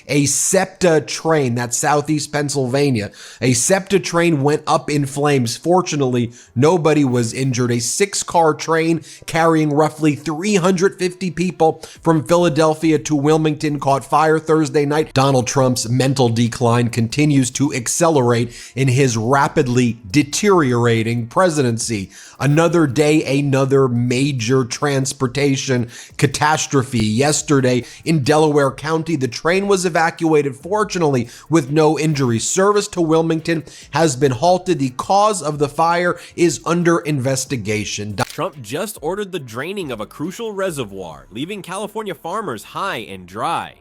a SEPTA train, that's Southeast Pennsylvania, a SEPTA train went up in flames. Fortunately, nobody was injured. A 6-car train carrying roughly 350 people from Philadelphia to Wilmington caught fire Thursday night. Donald Trump's mental decline continues to accelerate in his rapidly deteriorating presidency. Another day, another major transportation catastrophe. Yesterday in Delaware County, the train was evacuated, fortunately with no injuries. Service to Wilmington has been halted. The cause of the fire is under investigation. Trump just ordered the draining of a crucial reservoir, leaving California farmers high and dry.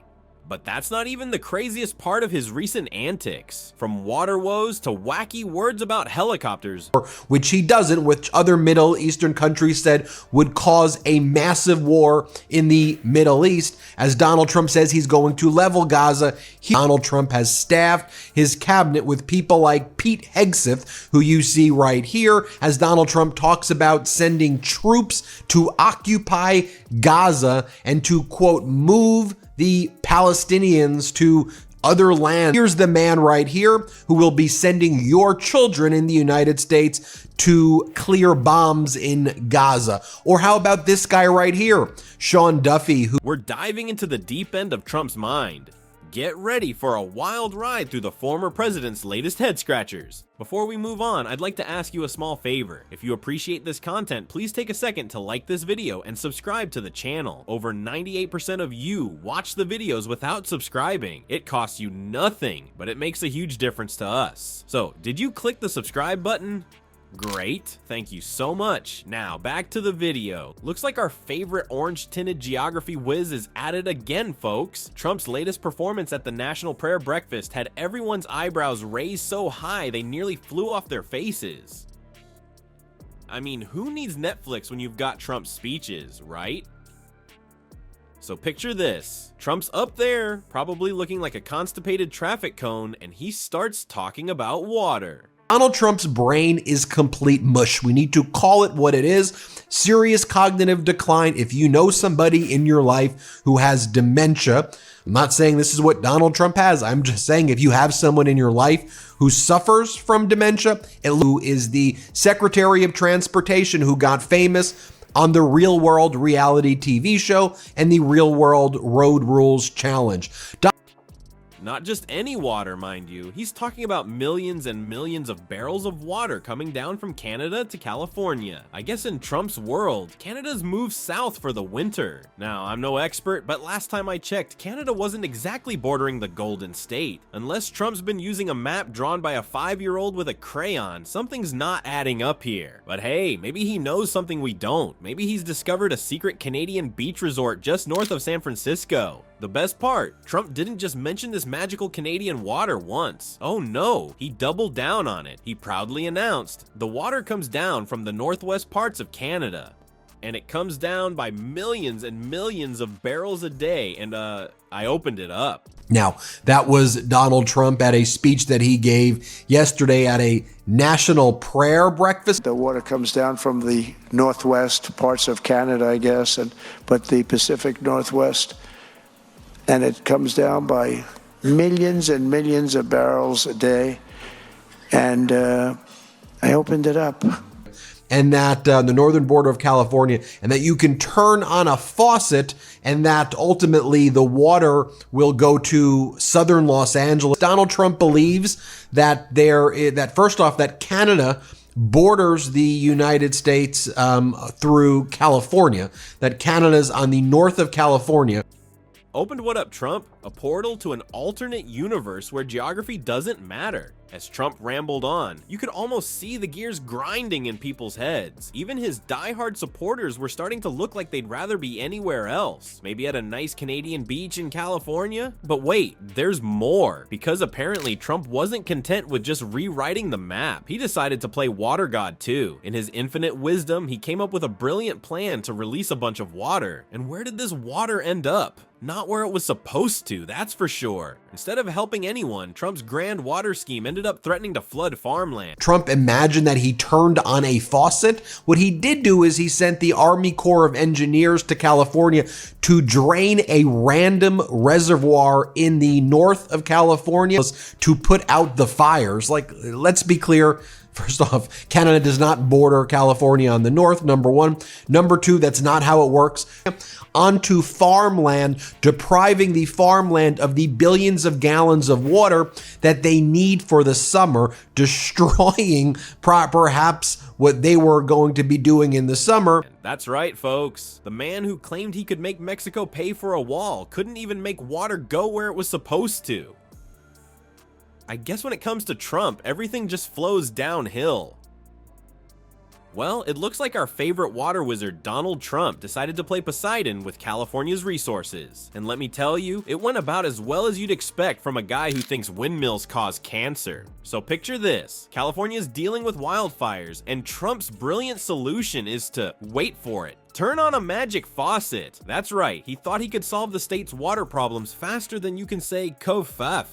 But that's not even the craziest part of his recent antics. From water woes to wacky words about helicopters, which he doesn't, which other Middle Eastern countries said would cause a massive war in the Middle East. As Donald Trump says he's going to level Gaza, Donald Trump has staffed his cabinet with people like Pete Hegseth, who you see right here, as Donald Trump talks about sending troops to occupy Gaza and to, quote, move the Palestinians to other land. Here's the man right here who will be sending your children in the United States to clear bombs in Gaza. Or how about this guy right here, Sean Duffy, who... We're diving into the deep end of Trump's mind. Get ready for a wild ride through the former president's latest head scratchers. Before we move on, I'd like to ask you a small favor. If you appreciate this content, please take a second to like this video and subscribe to the channel. Over 98% of you watch the videos without subscribing. It costs you nothing, but it makes a huge difference to us. So, did you click the subscribe button? Great, thank you so much. Now back to the video. Looks like our favorite orange tinted geography whiz is at it again, folks. Trump's latest performance at the National Prayer Breakfast had everyone's eyebrows raised so high they nearly flew off their faces. I mean, who needs Netflix when you've got Trump's speeches, right? So picture this. Trump's up there, probably looking like a constipated traffic cone, and he starts talking about water. Donald Trump's brain is complete mush. We need to call it what it is. Serious cognitive decline. If you know somebody in your life who has dementia, I'm not saying this is what Donald Trump has. I'm just saying if you have someone in your life who suffers from dementia, who is the Secretary of Transportation who got famous on the Real World reality TV show and the Real World Road Rules Challenge. Not just any water, mind you. He's talking about millions and millions of barrels of water coming down from Canada to California. I guess in Trump's world, Canada's moved south for the winter. Now, I'm no expert, but last time I checked, Canada wasn't exactly bordering the Golden State. Unless Trump's been using a map drawn by a 5-year-old with a crayon, something's not adding up here. But hey, maybe he knows something we don't. Maybe he's discovered a secret Canadian beach resort just north of San Francisco. The best part, Trump didn't just mention this magical Canadian water once. Oh no, he doubled down on it. He proudly announced, the water comes down from the northwest parts of Canada. And it comes down by millions and millions of barrels a day, and I opened it up. Now, that was Donald Trump at a speech that he gave yesterday at a national prayer breakfast. The water comes down from the northwest parts of Canada, I guess, but the Pacific Northwest. And it comes down by millions and millions of barrels a day. And I opened it up. And that the northern border of California, and that you can turn on a faucet and that ultimately the water will go to southern Los Angeles. Donald Trump believes that first off, that Canada borders the United States through California, that Canada's on the north of California. Opened what up, Trump? A portal to an alternate universe where geography doesn't matter. As Trump rambled on, you could almost see the gears grinding in people's heads. Even his diehard supporters were starting to look like they'd rather be anywhere else. Maybe at a nice Canadian beach in California? But wait, there's more. Because apparently Trump wasn't content with just rewriting the map. He decided to play water god too. In his infinite wisdom, he came up with a brilliant plan to release a bunch of water. And where did this water end up? Not where it was supposed to. to, that's for sure. Instead of helping anyone, Trump's grand water scheme ended up threatening to flood farmland. Trump imagined that he turned on a faucet. What he did do is he sent the Army Corps of Engineers to California to drain a random reservoir in the north of California to put out the fires. Like, let's be clear. First off, Canada does not border California on the north, number one. Number two, that's not how it works. Onto farmland, depriving the farmland of the billions of gallons of water that they need for the summer, destroying perhaps what they were going to be doing in the summer. That's right, folks. The man who claimed he could make Mexico pay for a wall couldn't even make water go where it was supposed to. I guess when it comes to Trump, everything just flows downhill. Well, it looks like our favorite water wizard, Donald Trump, decided to play Poseidon with California's resources. And let me tell you, it went about as well as you'd expect from a guy who thinks windmills cause cancer. So picture this: California's dealing with wildfires, and Trump's brilliant solution is to, wait for it, turn on a magic faucet. That's right, he thought he could solve the state's water problems faster than you can say "Kofaf."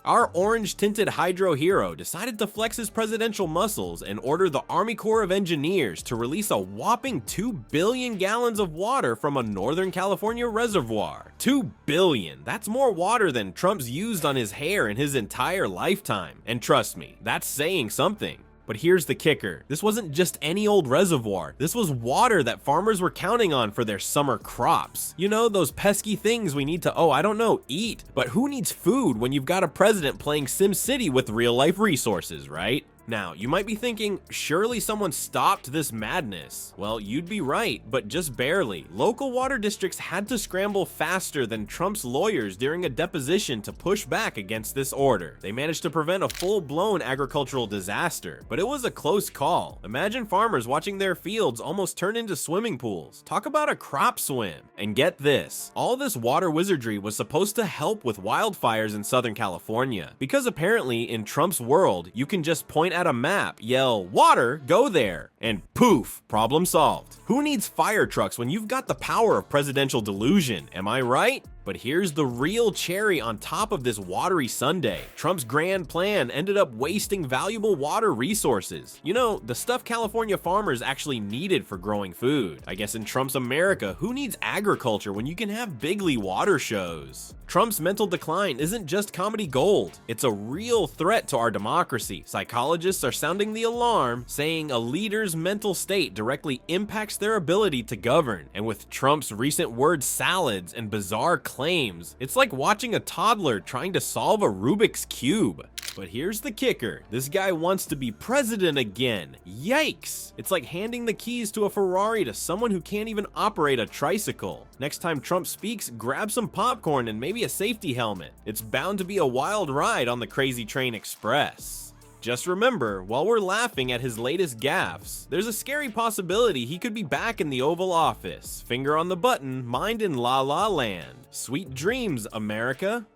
Our orange-tinted hydro hero decided to flex his presidential muscles and order the Army Corps of Engineers to release a whopping 2 billion gallons of water from a Northern California reservoir. 2 billion! That's more water than Trump's used on his hair in his entire lifetime. And trust me, that's saying something. But here's the kicker. This wasn't just any old reservoir. This was water that farmers were counting on for their summer crops. You know, those pesky things we need to, eat. But who needs food when you've got a president playing SimCity with real-life resources, right? Now, you might be thinking, surely someone stopped this madness. Well, you'd be right, but just barely. Local water districts had to scramble faster than Trump's lawyers during a deposition to push back against this order. They managed to prevent a full-blown agricultural disaster, but it was a close call. Imagine farmers watching their fields almost turn into swimming pools. Talk about a crop swim. And get this, all this water wizardry was supposed to help with wildfires in Southern California, because apparently in Trump's world, you can just point at a map, yell, "Water, go there," and poof, problem solved. Who needs fire trucks when you've got the power of presidential delusion, am I right? But here's the real cherry on top of this watery sundae. Trump's grand plan ended up wasting valuable water resources. You know, the stuff California farmers actually needed for growing food. I guess in Trump's America, who needs agriculture when you can have bigly water shows? Trump's mental decline isn't just comedy gold. It's a real threat to our democracy. Psychologists are sounding the alarm, saying a leader's mental state directly impacts their ability to govern. And with Trump's recent word salads and bizarre claims, it's like watching a toddler trying to solve a Rubik's Cube. But here's the kicker. This guy wants to be president again. Yikes! It's like handing the keys to a Ferrari to someone who can't even operate a tricycle. Next time Trump speaks, grab some popcorn and maybe a safety helmet. It's bound to be a wild ride on the Crazy Train Express. Just remember, while we're laughing at his latest gaffes, there's a scary possibility he could be back in the Oval Office, finger on the button, mind in La La Land. Sweet dreams, America.